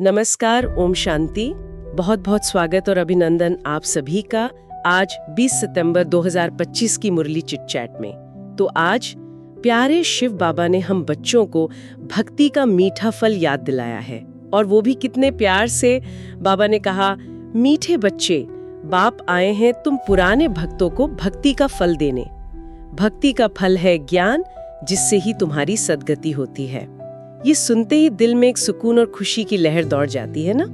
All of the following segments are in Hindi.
नमस्कार, ओम शांति। बहुत बहुत स्वागत और अभिनंदन आप सभी का आज 20 सितंबर 2025 की मुरली चिट चैट में। तो आज प्यारे शिव बाबा ने हम बच्चों को भक्ति का मीठा फल याद दिलाया है, और वो भी कितने प्यार से। बाबा ने कहा, मीठे बच्चे, बाप आए हैं तुम पुराने भक्तों को भक्ति का फल देने। भक्ति का फल है ज्ञान, जिससे ही तुम्हारी सद्गति होती है। ये सुनते ही दिल में एक सुकून और खुशी की लहर दौड़ जाती है ना,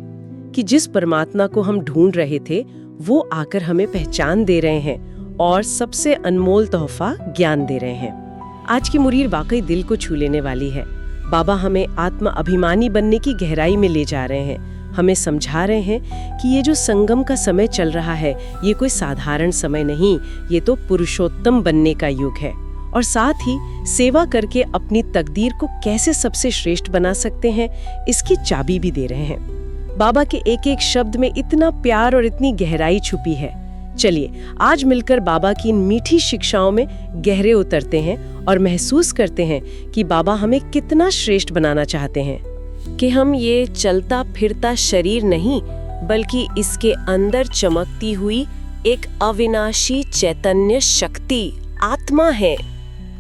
कि जिस परमात्मा को हम ढूंढ रहे थे वो आकर हमें पहचान दे रहे हैं और सबसे अनमोल तोहफा ज्ञान दे रहे हैं। आज की मुरीर वाकई दिल को छू लेने वाली है। बाबा हमें आत्मा अभिमानी बनने की गहराई में ले जा रहे हैं। हमें समझा रहे हैं कि ये जो संगम का समय चल रहा है, ये कोई साधारण समय नहीं, ये तो पुरुषोत्तम बनने का युग है। और साथ ही सेवा करके अपनी तकदीर को कैसे सबसे श्रेष्ठ बना सकते हैं, इसकी चाबी भी दे रहे हैं। बाबा के एक एक शब्द में इतना प्यार और इतनी गहराई छुपी है। चलिए आज मिलकर बाबा की इन मीठी शिक्षाओं में गहरे उतरते हैं और महसूस करते हैं कि बाबा हमें कितना श्रेष्ठ बनाना चाहते हैं, कि हम ये चलता फिरता शरीर नहीं, बल्कि इसके अंदर चमकती हुई एक अविनाशी चैतन्य शक्ति आत्मा है।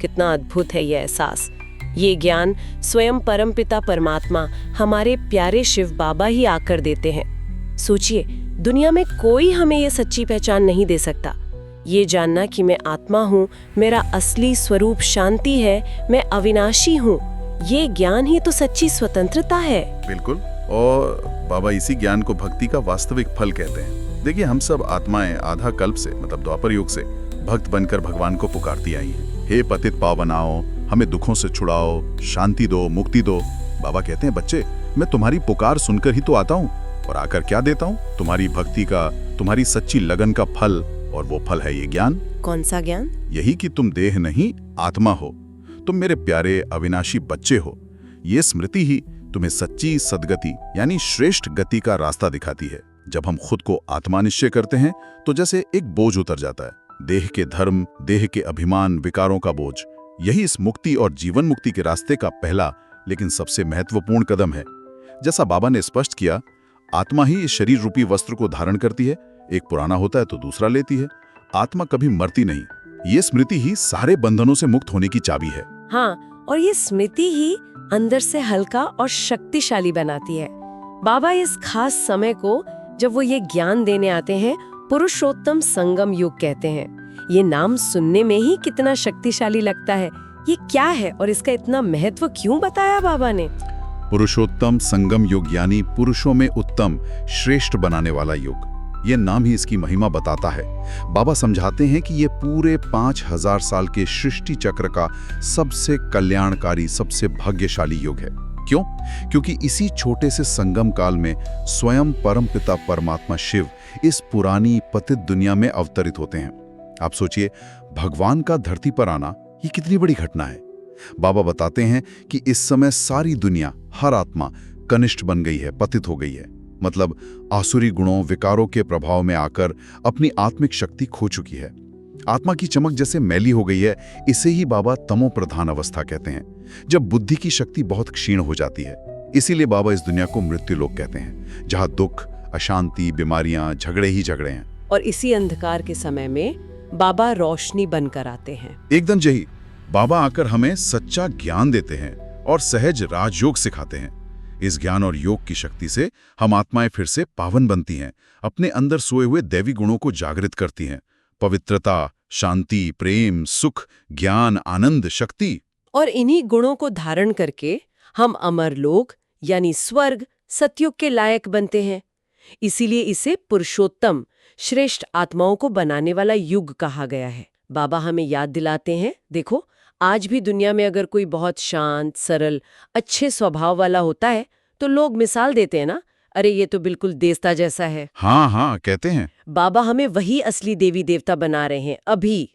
कितना अद्भुत है ये एहसास। ये ज्ञान स्वयं परमपिता परमात्मा हमारे प्यारे शिव बाबा ही आकर देते हैं। सोचिए, दुनिया में कोई हमें ये सच्ची पहचान नहीं दे सकता। ये जानना कि मैं आत्मा हूँ, मेरा असली स्वरूप शांति है, मैं अविनाशी हूँ, ये ज्ञान ही तो सच्ची स्वतंत्रता है। बिल्कुल, और बाबा इसी ज्ञान को भक्ति का वास्तविक फल कहते हैं। देखिए, हम सब आत्माएं आधा कल्प से, मतलब द्वापर युग से भक्त बनकर भगवान को पुकारती आई हैं। हे पतित पावनाओ, हमें दुखों से छुड़ाओ, शांति दो, मुक्ति दो। बाबा कहते हैं, बच्चे, मैं तुम्हारी पुकार सुनकर ही तो आता हूँ, और आकर क्या देता हूँ? तुम्हारी भक्ति का, तुम्हारी सच्ची लगन का फल, और वो फल है ये ज्ञान। कौन सा ज्ञान? यही कि तुम देह नहीं आत्मा हो, तुम मेरे प्यारे अविनाशी बच्चे हो। ये स्मृति ही तुम्हें सच्ची सद्गति यानी श्रेष्ठ गति का रास्ता दिखाती है। जब हम खुद को आत्मा निश्चय करते हैं तो जैसे एक बोझ उतर जाता है, देह के धर्म, देह के अभिमान, विकारों का बोझ। यही इस मुक्ति और जीवन मुक्ति के रास्ते का पहला लेकिन सबसे महत्वपूर्ण कदम है। जैसा बाबा ने स्पष्ट किया, आत्मा ही इस शरीर रूपी वस्त्र को धारण करती है। एक पुराना होता है तो दूसरा लेती है। आत्मा कभी मरती नहीं। ये स्मृति ही सारे बंधनों से मुक्त होने की चाबी है। हाँ, और ये स्मृति ही अंदर से हल्का और शक्तिशाली बनाती है। बाबा इस खास समय को, जब वो ये ज्ञान देने आते हैं, पुरुषोत्तम संगम युग कहते हैं। ये नाम सुनने में ही कितना शक्तिशाली लगता है। ये क्या है और इसका इतना महत्व क्यों बताया बाबा ने? पुरुषोत्तम संगम युग यानी पुरुषों में उत्तम, श्रेष्ठ बनाने वाला युग। ये नाम ही इसकी महिमा बताता है। बाबा समझाते हैं कि ये पूरे 5000 साल के सृष्टि चक्र का सबसे कल्याणकारी, सबसे भाग्यशाली युग है। क्यों? क्योंकि इसी छोटे से संगम काल में स्वयं परमपिता परमात्मा शिव इस पुरानी पतित दुनिया में अवतरित होते हैं। आप सोचिए, भगवान का धरती पर आना, ये कितनी बड़ी घटना है। बाबा बताते हैं कि इस समय सारी दुनिया, हर आत्मा कनिष्ठ बन गई है, पतित हो गई है। मतलब आसुरी गुणों, विकारों के प्रभाव में आकर अपनी आत्मिक शक्ति खो चुकी है। आत्मा की चमक जैसे मैली हो गई है। इसे ही बाबा तमो प्रधान अवस्था कहते हैं, जब बुद्धि की शक्ति बहुत क्षीण हो जाती है। इसीलिए बाबा इस दुनिया को मृत्यु लोक कहते हैं, जहां दुख, अशांति, बीमारियां, झगड़े ही झगड़े हैं। और इसी अंधकार के समय में बाबा रोशनी बनकर आते हैं। एकदम यही, बाबा आकर हमें सच्चा ज्ञान देते हैं और सहज राजयोग सिखाते हैं। इस ज्ञान और योग की शक्ति से हम आत्माएं फिर से पावन बनती हैं, अपने अंदर सोए हुए दैवी गुणों को जागृत करती हैं। पवित्रता, शांति, प्रेम, सुख, ज्ञान, आनंद, शक्ति। और इन्हीं गुणों को धारण करके हम अमर लोक यानी स्वर्ग, सतयुग के लायक बनते हैं। इसीलिए इसे पुरुषोत्तम, श्रेष्ठ आत्माओं को बनाने वाला युग कहा गया है। बाबा हमें याद दिलाते हैं, देखो, आज भी दुनिया में अगर कोई बहुत शांत, सरल, अच्छे स्वभाव वाला होता है तो लोग मिसाल देते हैं ना, अरे ये तो बिल्कुल देवता जैसा है। हाँ हाँ कहते हैं। बाबा हमें वही असली देवी देवता बना रहे हैं अभी,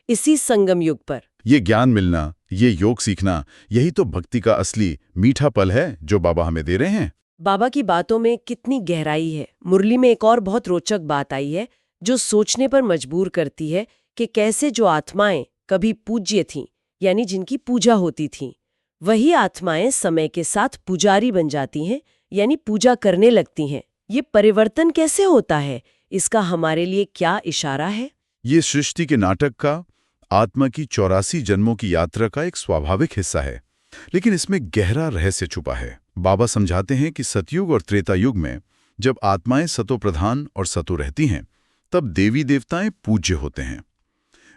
इसी संगम युग पर। ये ज्ञान मिलना, ये योग सीखना, यही तो भक्ति का असली मीठा पल है जो बाबा हमें दे रहे हैं। बाबा की बातों में कितनी गहराई है। मुरली में एक और बहुत रोचक बात आई है जो सोचने पर मजबूर करती है, कि कैसे जो आत्माएं कभी पूज्य थीं, यानी जिनकी पूजा होती थी, वही आत्माएं समय के साथ पुजारी बन जाती हैं, यानी पूजा करने लगती हैं। ये परिवर्तन कैसे होता है? इसका हमारे लिए क्या इशारा है? ये सृष्टि के नाटक का, आत्मा की 84 जन्मों की यात्रा का एक स्वाभाविक हिस्सा है, लेकिन इसमें गहरा रहस्य छुपा है। बाबा समझाते हैं कि सतयुग और त्रेता युग में जब आत्माएं सतो प्रधान और सतो रहती हैं, तब देवी देवताएं पूज्य होते हैं।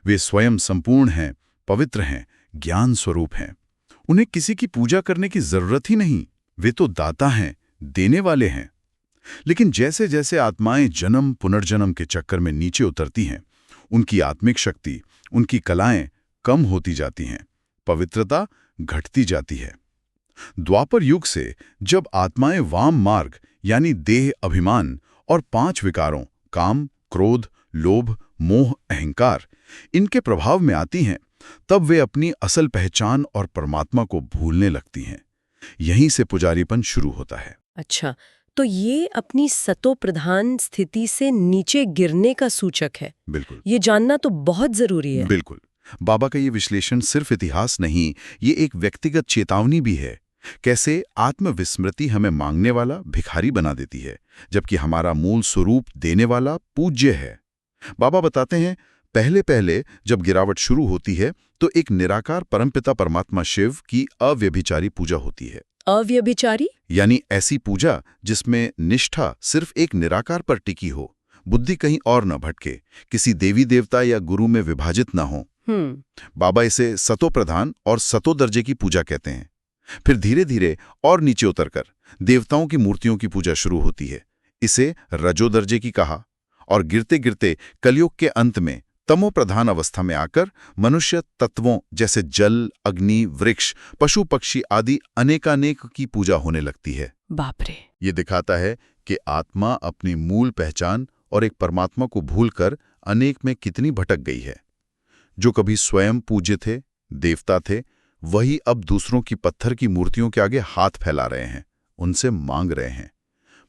वे स्वयं संपूर्ण हैं, पवित्र हैं, ज्ञान स्वरूप हैं। उन्हें किसी की पूजा करने की जरूरत ही नहीं। वे तो दाता हैं, देने वाले हैं। लेकिन जैसे जैसे आत्माएं जन्म पुनर्जन्म के चक्कर में नीचे उतरती हैं, उनकी आत्मिक शक्ति, उनकी कलाएं कम होती जाती हैं, पवित्रता घटती जाती है। द्वापर युग से जब आत्माएं वाम मार्ग यानी देह अभिमान और 5 विकारों काम, क्रोध, लोभ, मोह, अहंकार इनके प्रभाव में आती हैं, तब वे अपनी असल पहचान और परमात्मा को भूलने लगती हैं। यहीं से पुजारीपन शुरू होता है। अच्छा, तो ये अपनी सतो प्रधान स्थिति से नीचे गिरने का सूचक है। बिल्कुल, ये जानना तो बहुत जरूरी है। बिल्कुल। बाबा का ये विश्लेषण सिर्फ इतिहास नहीं, ये एक व्यक्तिगत चेतावनी भी है। कैसे आत्मविस्मृति हमें मांगने वाला भिखारी बना देती है, जबकि हमारा मूल स्वरूप देने वाला पूज्य है। बाबा बताते हैं, पहले पहले जब गिरावट शुरू होती है तो एक निराकार परमपिता परमात्मा शिव की अव्यभिचारी पूजा होती है। अव्यभिचारी यानी ऐसी पूजा जिसमें निष्ठा सिर्फ एक निराकार पर टिकी हो, बुद्धि कहीं और न भटके, किसी देवी देवता या गुरु में विभाजित न हो। बाबा इसे सतो प्रधान और सतो दर्जे की पूजा कहते हैं। फिर धीरे धीरे और नीचे उतरकर देवताओं की मूर्तियों की पूजा शुरू होती है। इसे रजो दर्जे की कहा, और गिरते गिरते कलयुग के अंत में तमो प्रधान अवस्था में आकर मनुष्य तत्वों जैसे जल, अग्नि, वृक्ष, पशु पक्षी आदि अनेकानेक की पूजा होने लगती है। बाप रे! ये दिखाता है कि आत्मा अपनी मूल पहचान और एक परमात्मा को भूलकर अनेक में कितनी भटक गई है। जो कभी स्वयं पूज्य थे, देवता थे, वही अब दूसरों की पत्थर की मूर्तियों के आगे हाथ फैला रहे हैं, उनसे मांग रहे हैं।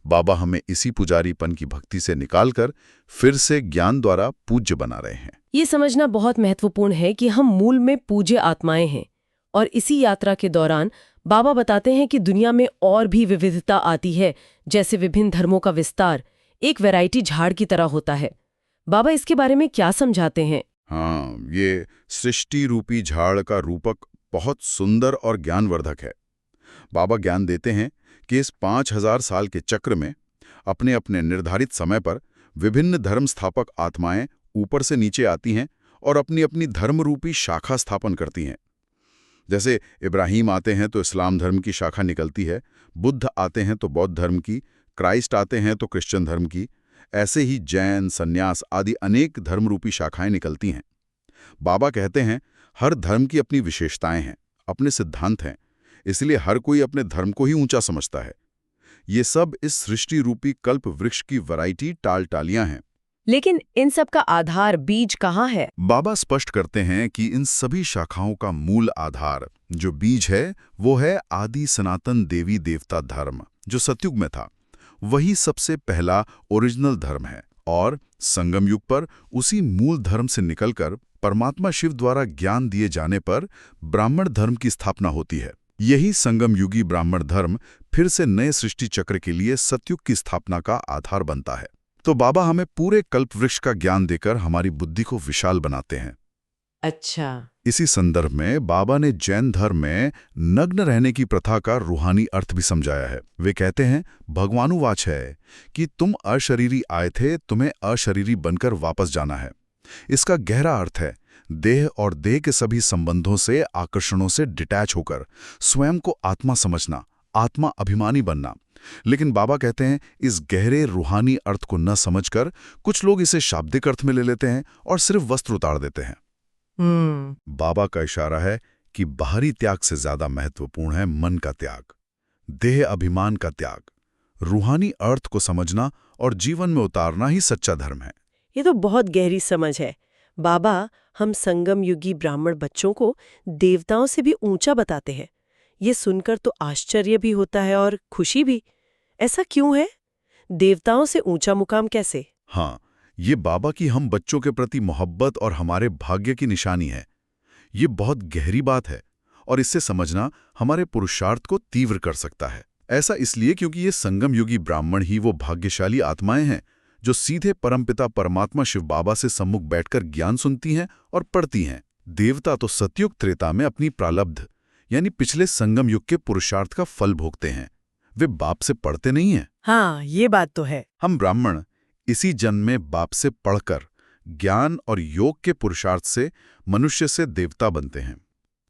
बाबा हमें इसी पुजारीपन की भक्ति से निकालकर फिर से ज्ञान द्वारा पूज्य बना रहे हैं। ये समझना बहुत महत्वपूर्ण है कि हम मूल में पूज्य आत्माएं हैं, और इसी यात्रा के दौरान बाबा बताते हैं कि दुनिया में और भी विविधता आती है, जैसे विभिन्न धर्मों का विस्तार एक वैरायटी झाड़ की तरह होता है। बाबा इसके बारे में क्या समझाते हैं? हाँ, ये सृष्टि रूपी झाड़ का रूपक बहुत सुंदर और ज्ञानवर्धक है। बाबा ज्ञान देते हैं कि इस 5000 साल के चक्र में अपने अपने निर्धारित समय पर विभिन्न धर्म स्थापक आत्माएं ऊपर से नीचे आती हैं और अपनी अपनी धर्म रूपी शाखा स्थापन करती हैं। जैसे इब्राहिम आते हैं तो इस्लाम धर्म की शाखा निकलती है, बुद्ध आते हैं तो बौद्ध धर्म की, क्राइस्ट आते हैं तो क्रिश्चियन धर्म की, ऐसे ही जैन, सन्यास आदि अनेक धर्म रूपी शाखाएं निकलती हैं। बाबा कहते हैं, हर धर्म की अपनी विशेषताएं हैं, अपने सिद्धांत हैं, इसलिए हर कोई अपने धर्म को ही ऊंचा समझता है। ये सब इस सृष्टि रूपी कल्प वृक्ष की वैरायटी टाल-टालियां हैं। लेकिन इन सब का आधार, बीज कहाँ है? बाबा स्पष्ट करते हैं कि इन सभी शाखाओं का मूल आधार, जो बीज है, वो है आदि सनातन देवी देवता धर्म, जो सतयुग में था। वही सबसे पहला ओरिजिनल धर्म है, और संगम युग पर उसी मूल धर्म से निकलकर परमात्मा शिव द्वारा ज्ञान दिए जाने पर ब्राह्मण धर्म की स्थापना होती है। यही संगम युगी ब्राह्मण धर्म फिर से नए सृष्टि चक्र के लिए सतयुग की स्थापना का आधार बनता है। तो बाबा हमें पूरे कल्पवृक्ष का ज्ञान देकर हमारी बुद्धि को विशाल बनाते हैं। अच्छा, इसी संदर्भ में बाबा ने जैन धर्म में नग्न रहने की प्रथा का रूहानी अर्थ भी समझाया है। वे कहते हैं, भगवानुवाच है कि तुम अशरीरी आए थे, तुम्हें अशरीरी बनकर वापस जाना है। इसका गहरा अर्थ है देह और देह के सभी संबंधों से, आकर्षणों से डिटैच होकर स्वयं को आत्मा समझना, आत्मा अभिमानी बनना। लेकिन बाबा कहते हैं, इस गहरे रूहानी अर्थ को न समझकर कुछ लोग इसे शाब्दिक अर्थ में ले लेते हैं और सिर्फ वस्त्र उतार देते हैं। बाबा का इशारा है कि बाहरी त्याग से ज्यादा महत्वपूर्ण है मन का त्याग, देह अभिमान का त्याग। रूहानी अर्थ को समझना और जीवन में उतारना ही सच्चा धर्म है। ये तो बहुत गहरी समझ है। बाबा हम संगम युगी ब्राह्मण बच्चों को देवताओं से भी ऊंचा बताते हैं। ये सुनकर तो आश्चर्य भी होता है और खुशी भी। ऐसा क्यों है? देवताओं से ऊंचा मुकाम कैसे? हाँ, ये बाबा की हम बच्चों के प्रति मोहब्बत और हमारे भाग्य की निशानी है। ये बहुत गहरी बात है और इससे समझना हमारे पुरुषार्थ को तीव्र कर सकता है। ऐसा इसलिए क्योंकि ये संगम युगी ब्राह्मण ही वो भाग्यशाली आत्माएं हैं जो सीधे परमपिता परमात्मा शिव बाबा से सम्मुख बैठकर ज्ञान सुनती हैं और पढ़ती हैं। देवता तो सतयुग त्रेता में अपनी प्रारब्ध यानी पिछले संगम युग के पुरुषार्थ का फल भोगते हैं, वे बाप से पढ़ते नहीं हैं। हाँ, ये बात तो है। हम ब्राह्मण इसी जन्म में बाप से पढ़कर ज्ञान और योग के पुरुषार्थ से मनुष्य से देवता बनते हैं।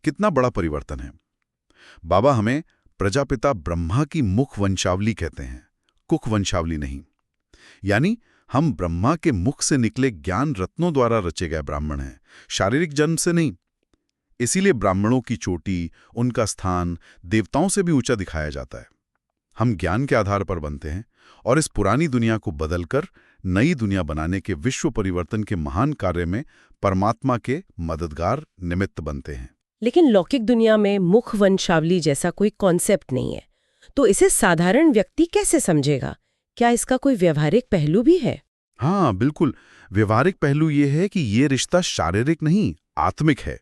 कितना बड़ा परिवर्तन है। बाबा हमें प्रजापिता ब्रह्मा की मुख वंशावली कहते हैं, कुख वंशावली नहीं। यानी हम ब्रह्मा के मुख से निकले ज्ञान रत्नों द्वारा रचे गए ब्राह्मण हैं, शारीरिक जन्म से नहीं। इसीलिए ब्राह्मणों की चोटी, उनका स्थान देवताओं से भी ऊंचा दिखाया जाता है। हम ज्ञान के आधार पर बनते हैं और इस पुरानी दुनिया को बदलकर नई दुनिया बनाने के विश्व परिवर्तन के महान कार्य में परमात्मा के मददगार निमित्त बनते हैं। लेकिन लौकिक दुनिया में मुख वंशावली जैसा कोई कॉन्सेप्ट नहीं है, तो इसे साधारण व्यक्ति कैसे समझेगा? क्या इसका कोई व्यवहारिक पहलू भी है? हाँ बिल्कुल, व्यवहारिक पहलू ये है कि ये रिश्ता शारीरिक नहीं, आत्मिक है।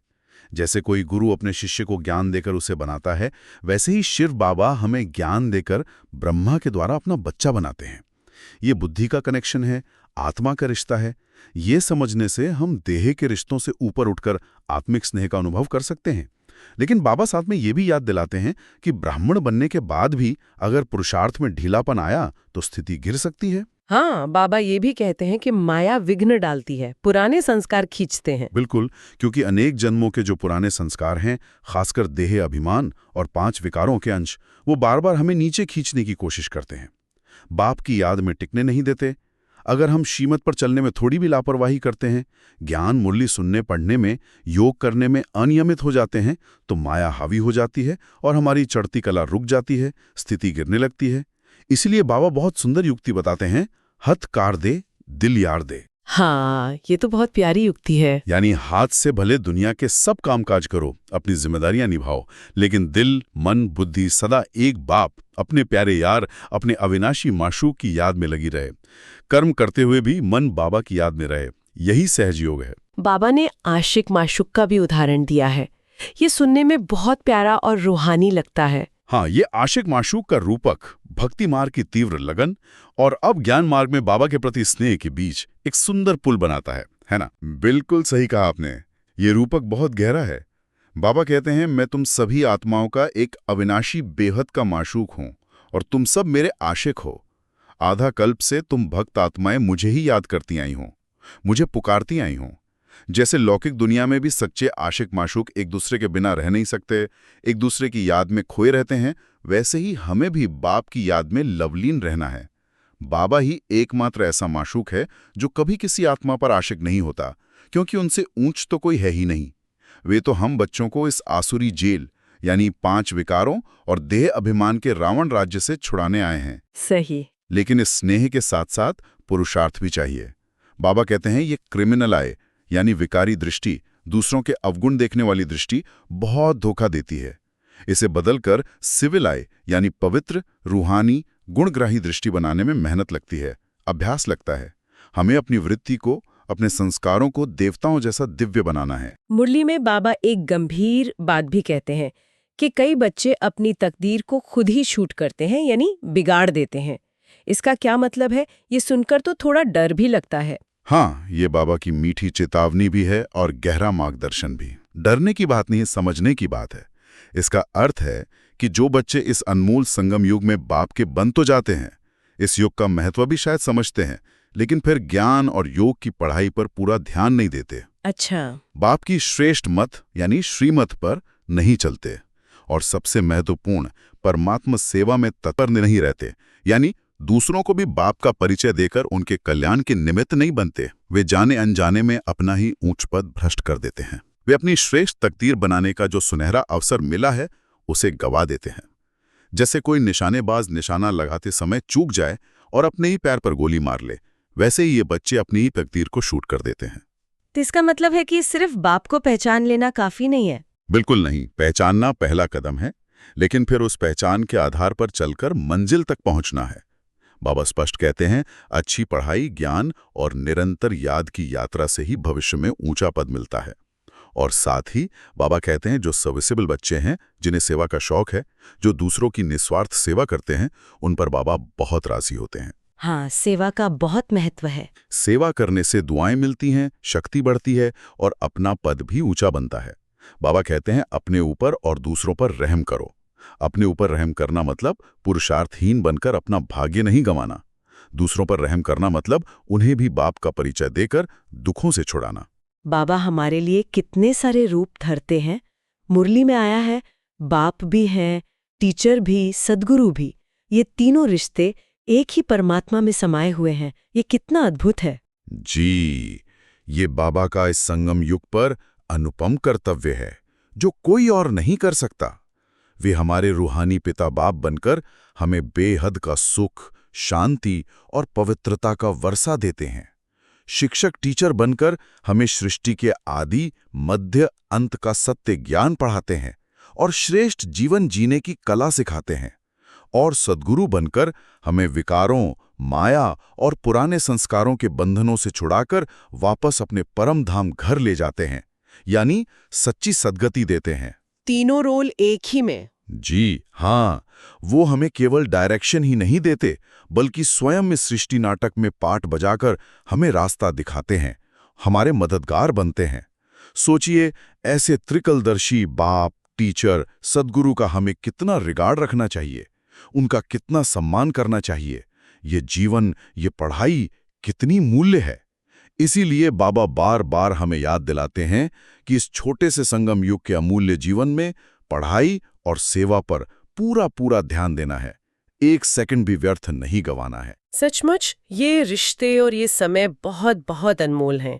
जैसे कोई गुरु अपने शिष्य को ज्ञान देकर उसे बनाता है, वैसे ही शिव बाबा हमें ज्ञान देकर ब्रह्मा के द्वारा अपना बच्चा बनाते हैं। ये बुद्धि का कनेक्शन है, आत्मा का रिश्ता है। ये समझने से हम देह के रिश्तों से ऊपर उठकर आत्मिक स्नेह का अनुभव कर सकते हैं। लेकिन बाबा साथ में ये भी याद दिलाते हैं कि ब्राह्मण बनने के बाद भी अगर पुरुषार्थ में ढीलापन आया तो स्थिति गिर सकती है। हाँ, बाबा ये भी कहते हैं कि माया विघ्न डालती है, पुराने संस्कार खींचते हैं। बिल्कुल, क्योंकि अनेक जन्मों के जो पुराने संस्कार हैं, खासकर देह अभिमान और 5 विकारों के अंश, वो बार बार हमें नीचे खींचने की कोशिश करते हैं, बाप की याद में टिकने नहीं देते। अगर हम श्रीमत पर चलने में थोड़ी भी लापरवाही करते हैं, ज्ञान मुरली सुनने पढ़ने में, योग करने में अनियमित हो जाते हैं, तो माया हावी हो जाती है और हमारी चढ़ती कला रुक जाती है, स्थिति गिरने लगती है। इसलिए बाबा बहुत सुंदर युक्ति बताते हैं, हथ कार दे दिल यार दे। हाँ, ये तो बहुत प्यारी युक्ति है। यानी हाथ से भले दुनिया के सब कामकाज करो, अपनी जिम्मेदारियां निभाओ, लेकिन दिल मन बुद्धि सदा एक बाप, अपने प्यारे यार, अपने अविनाशी माशूक की याद में लगी रहे। कर्म करते हुए भी मन बाबा की याद में रहे, यही सहज योग है। बाबा ने आशिक माशूक का भी उदाहरण दिया है। ये सुनने में बहुत प्यारा और रूहानी लगता है। हाँ, ये आशिक माशूक का रूपक भक्ति मार्ग की तीव्र लगन और अब ज्ञान मार्ग में बाबा के प्रति स्नेह के बीच एक सुंदर पुल बनाता है ना? बिल्कुल सही कहा आपने। ये रूपक बहुत गहरा है। बाबा कहते हैं, मैं तुम सभी आत्माओं का एक अविनाशी बेहद का माशूक हूं और तुम सब मेरे आशिक हो। आधा कल्प से तुम भक्त आत्माएं मुझे ही याद करती आई हो, मुझे पुकारती आई हो। जैसे लौकिक दुनिया में भी सच्चे आशिक माशूक एक दूसरे के बिना रह नहीं सकते, एक दूसरे की याद में खोए रहते हैं, वैसे ही हमें भी बाप की याद में लवलीन रहना है। बाबा ही एकमात्र ऐसा माशूक है जो कभी किसी आत्मा पर आशिक नहीं होता, क्योंकि उनसे ऊंच तो कोई है ही नहीं। वे तो हम बच्चों को इस आसुरी जेल यानी 5 विकारों और देह अभिमान के रावण राज्य से छुड़ाने आए हैं। सही। लेकिन इस स्नेह के साथ साथ पुरुषार्थ भी चाहिए। बाबा कहते हैं, ये क्रिमिनल आए यानी विकारी दृष्टि, दूसरों के अवगुण देखने वाली दृष्टि बहुत धोखा देती है। इसे बदलकर सिविल आय यानी पवित्र रूहानी गुणग्राही दृष्टि बनाने में मेहनत लगती है, अभ्यास लगता है। हमें अपनी वृत्ति को, अपने संस्कारों को देवताओं जैसा दिव्य बनाना है। मुरली में बाबा एक गंभीर बात भी कहते हैं कि कई बच्चे अपनी तकदीर को खुद ही शूट करते हैं, यानी बिगाड़ देते हैं। इसका क्या मतलब है? ये सुनकर तो थोड़ा डर भी लगता है। हाँ, ये बाबा की मीठी चेतावनी भी है और गहरा मार्गदर्शन भी। डरने की बात नहीं, समझने की बात है। इसका अर्थ है कि जो बच्चे इस अनमोल संगम युग में बाप के बन तो जाते हैं, इस युग का महत्व भी शायद समझते हैं, लेकिन फिर ज्ञान और योग की पढ़ाई पर पूरा ध्यान नहीं देते। अच्छा। बाप की श्रेष्ठ मत यानी श्रीमत पर नहीं चलते और सबसे महत्वपूर्ण परमात्मा सेवा में तत्पर नहीं रहते, यानी दूसरों को भी बाप का परिचय देकर उनके कल्याण के निमित्त नहीं बनते। वे जाने अनजाने में अपना ही ऊंच पद भ्रष्ट कर देते हैं। वे अपनी श्रेष्ठ तकदीर बनाने का जो सुनहरा अवसर मिला है उसे गवा देते हैं। जैसे कोई निशानेबाज निशाना लगाते समय चूक जाए और अपने ही पैर पर गोली मार ले, वैसे ही ये बच्चे अपनी ही तकदीर को शूट कर देते हैं। तो इसका मतलब है कि सिर्फ बाप को पहचान लेना काफी नहीं है? बिल्कुल नहीं। पहचानना पहला कदम है, लेकिन फिर उस पहचान के आधार पर चलकर मंजिल तक पहुंचना है। बाबा स्पष्ट कहते हैं, अच्छी पढ़ाई, ज्ञान और निरंतर याद की यात्रा से ही भविष्य में ऊंचा पद मिलता है। और साथ ही बाबा कहते हैं जो सर्विसेबल बच्चे हैं, जिन्हें सेवा का शौक है, जो दूसरों की निस्वार्थ सेवा करते हैं, उन पर बाबा बहुत राजी होते हैं। हाँ, सेवा का बहुत महत्व है। सेवा करने से दुआएं मिलती हैं, शक्ति बढ़ती है और अपना पद भी ऊंचा बनता है। बाबा कहते हैं अपने ऊपर और दूसरों पर रहम करो। अपने ऊपर रहम करना मतलब पुरुषार्थहीन बनकर अपना भाग्य नहीं गंवाना। दूसरों पर रहम करना मतलब उन्हें भी बाप का परिचय देकर दुखों से छुड़ाना। बाबा हमारे लिए कितने सारे रूप धरते हैं। मुरली में आया है, बाप भी हैं, टीचर भी, सद्गुरु भी। ये तीनों रिश्ते एक ही परमात्मा में समाये हुए हैं। ये कितना अद्भुत है। जी, ये बाबा का इस संगम युग पर अनुपम कर्तव्य है, जो कोई और नहीं कर सकता। वे हमारे रूहानी पिता बाप बनकर हमें बेहद का सुख, शांति और पवित्रता का वर्षा देते हैं। शिक्षक टीचर बनकर हमें सृष्टि के आदि, मध्य, अंत का सत्य ज्ञान पढ़ाते हैं और श्रेष्ठ जीवन जीने की कला सिखाते हैं। और सद्गुरु बनकर हमें विकारों, माया और पुराने संस्कारों के बंधनों से छुड़ाकर वापस अपने परम धाम घर ले जाते हैं, यानी सच्ची सद्गति देते हैं। तीनों रोल एक ही में। जी हाँ, वो हमें केवल डायरेक्शन ही नहीं देते, बल्कि स्वयं इस सृष्टि नाटक में पाठ बजाकर हमें रास्ता दिखाते हैं, हमारे मददगार बनते हैं। सोचिए, ऐसे त्रिकलदर्शी बाप, टीचर, सद्गुरु का हमें कितना रिगार्ड रखना चाहिए, उनका कितना सम्मान करना चाहिए। ये जीवन, ये पढ़ाई कितनी मूल्य है। इसीलिए बाबा बार बार हमें याद दिलाते हैं कि इस छोटे से संगम युग के अमूल्य जीवन में पढ़ाई और सेवा पर पूरा पूरा ध्यान देना है। एक सेकंड भी व्यर्थ नहीं गंवाना है। सचमुच ये रिश्ते और ये समय बहुत बहुत अनमोल हैं।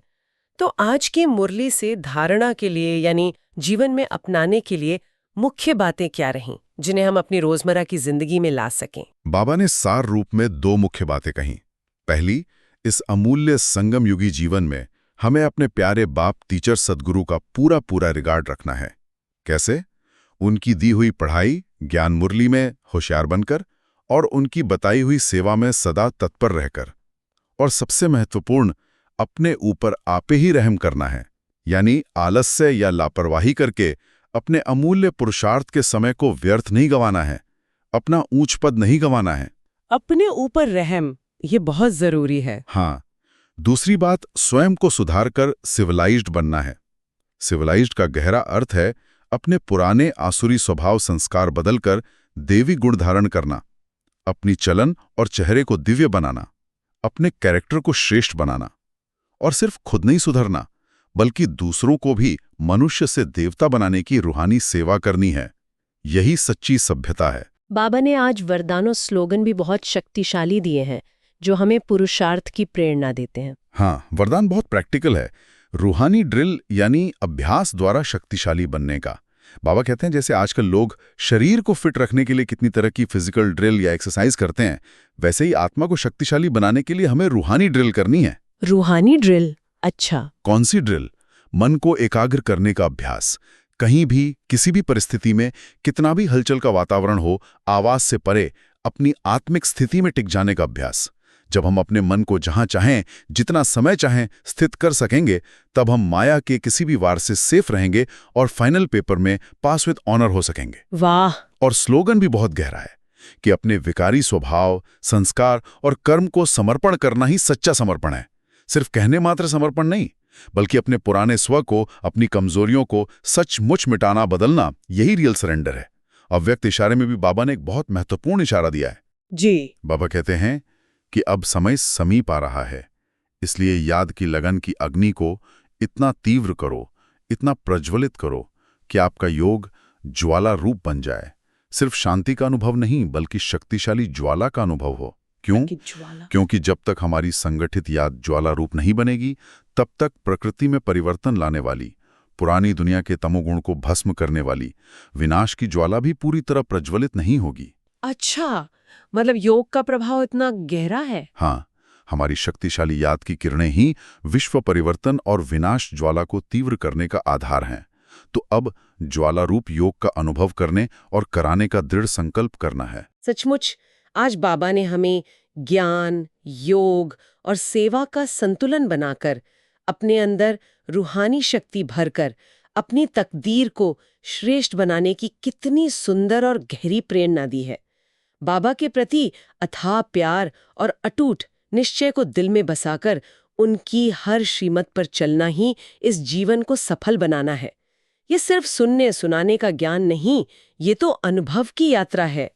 तो आज की मुरली से धारणा के लिए यानी जीवन में अपनाने के लिए मुख्य बातें क्या रहीं, जिन्हें हम अपनी रोजमर्रा की जिंदगी में ला सकें? बाबा ने सार रूप में दो मुख्य बातें कहीं। पहली, इस अमूल्य संगम युगी जीवन में हमें अपने प्यारे बाप टीचर सद्गुरु का पूरा पूरा रिगार्ड रखना है। कैसे? उनकी दी हुई पढ़ाई, ज्ञान मुरली में होशियार बनकर और उनकी बताई हुई सेवा में सदा तत्पर रहकर। और सबसे महत्वपूर्ण, अपने ऊपर आपे ही रहम करना है, यानी आलस्य या लापरवाही करके अपने अमूल्य पुरुषार्थ के समय को व्यर्थ नहीं गंवाना है, अपना ऊंच पद नहीं गंवाना है। अपने ऊपर रहम, ये बहुत जरूरी है। हाँ, दूसरी बात, स्वयं को सुधार कर सिविलाइज्ड बनना है। सिविलाइज्ड का गहरा अर्थ है अपने पुराने आसुरी स्वभाव संस्कार बदलकर देवी गुण धारण करना, अपनी चलन और चेहरे को दिव्य बनाना, अपने कैरेक्टर को श्रेष्ठ बनाना। और सिर्फ खुद नहीं सुधरना, बल्कि दूसरों को भी मनुष्य से देवता बनाने की रूहानी सेवा करनी है। यही सच्ची सभ्यता है। बाबा ने आज वरदानों स्लोगन भी बहुत शक्तिशाली दिए हैं, जो हमें पुरुषार्थ की प्रेरणा देते हैं। हाँ, वरदान बहुत प्रैक्टिकल है। रूहानी ड्रिल यानी अभ्यास द्वारा शक्तिशाली बनने का। बाबा कहते हैं जैसे आजकल लोग शरीर को फिट रखने के लिए कितनी तरह की फिजिकल ड्रिल या एक्सरसाइज करते हैं, वैसे ही आत्मा को शक्तिशाली बनाने के लिए हमें रूहानी ड्रिल करनी है। रूहानी ड्रिल? अच्छा। कौन सी ड्रिल? मन को एकाग्र करने का अभ्यास। कहीं भी, किसी भी परिस्थिति में, कितना भी हलचल का वातावरण हो, आवाज से परे अपनी आत्मिक स्थिति में टिक जाने का अभ्यास। जब हम अपने मन को जहां चाहें, जितना समय चाहें स्थित कर सकेंगे, तब हम माया के किसी भी वार से सेफ रहेंगे और फाइनल पेपर में पास विद ऑनर हो सकेंगे। वाह! और स्लोगन भी बहुत गहरा है कि अपने विकारी स्वभाव, संस्कार और कर्म को समर्पण करना ही सच्चा समर्पण है। सिर्फ कहने मात्र समर्पण नहीं, बल्कि अपने पुराने स्व को, अपनी कमजोरियों को सचमुच मिटाना, बदलना, यही रियल सरेंडर है। अव्यक्त इशारे में भी बाबा ने एक बहुत महत्वपूर्ण इशारा दिया है। जी। बाबा कहते हैं कि अब समय समीप आ रहा है, इसलिए याद की लगन की अग्नि को इतना तीव्र करो, इतना प्रज्वलित करो कि आपका योग ज्वाला रूप बन जाए। सिर्फ शांति का अनुभव नहीं, बल्कि शक्तिशाली ज्वाला का अनुभव हो। क्यों? क्योंकि जब तक हमारी संगठित याद ज्वाला रूप नहीं बनेगी, तब तक प्रकृति में परिवर्तन लाने वाली, पुरानी दुनिया के तमोगुण को भस्म करने वाली विनाश की ज्वाला भी पूरी तरह प्रज्वलित नहीं होगी। अच्छा, मतलब योग का प्रभाव इतना गहरा है? हाँ, हमारी शक्तिशाली याद की किरणें ही विश्व परिवर्तन और विनाश ज्वाला को तीव्र करने का आधार हैं। तो अब ज्वाला रूप योग का अनुभव करने और कराने का दृढ़ संकल्प करना है। सचमुच आज बाबा ने हमें ज्ञान, योग और सेवा का संतुलन बनाकर अपने अंदर रूहानी शक्ति भरकर अपनी तकदीर को श्रेष्ठ बनाने की कितनी सुंदर और गहरी प्रेरणा दी है। बाबा के प्रति अथाह प्यार और अटूट निश्चय को दिल में बसाकर उनकी हर श्रीमत पर चलना ही इस जीवन को सफल बनाना है। ये सिर्फ सुनने सुनाने का ज्ञान नहीं, ये तो अनुभव की यात्रा है।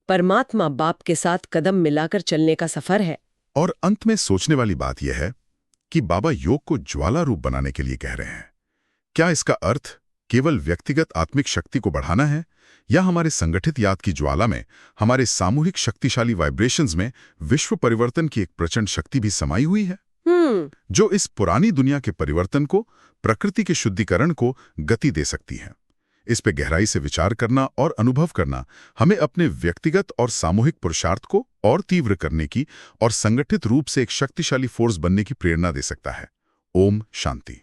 परमात्मा बाप के साथ कदम मिलाकर चलने का सफर है। और अंत में सोचने वाली बात यह है कि बाबा योग को ज्वाला रूप बनाने के लिए कह रहे हैं। क्या इसका अर्थ केवल व्यक्तिगत आत्मिक शक्ति को बढ़ाना है, या हमारे संगठित याद की ज्वाला में, हमारे सामूहिक शक्तिशाली वाइब्रेशंस में विश्व परिवर्तन की एक प्रचंड शक्ति भी समाई हुई है, जो इस पुरानी दुनिया के परिवर्तन को, प्रकृति के शुद्धिकरण को गति दे सकती है? इस पे गहराई से विचार करना और अनुभव करना हमें अपने व्यक्तिगत और सामूहिक पुरुषार्थ को और तीव्र करने की और संगठित रूप से एक शक्तिशाली फोर्स बनने की प्रेरणा दे सकता है। ओम शांति।